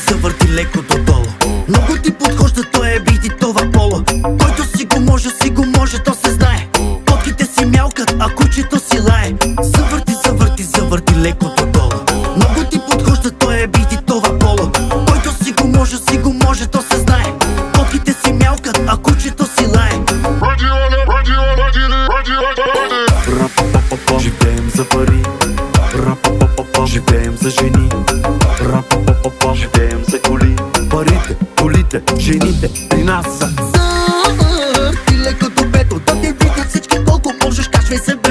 Завърти леко додолу. Много ти подхожда, той е бих ти това поло. Който си го може, то се знае. Котките си мялкат, а кучето си лае. Завърти леко додолу. Много ти подхожда, той е бих ти това поло. Който си го може, то се знае. Котките си мялкат, а кучето си лае. Живеем за пари, живеем за жени, живеем за коли. Парите, колите, жените при нас са. Завърти леко до бето, да те видят всички колко можеш, качвай се.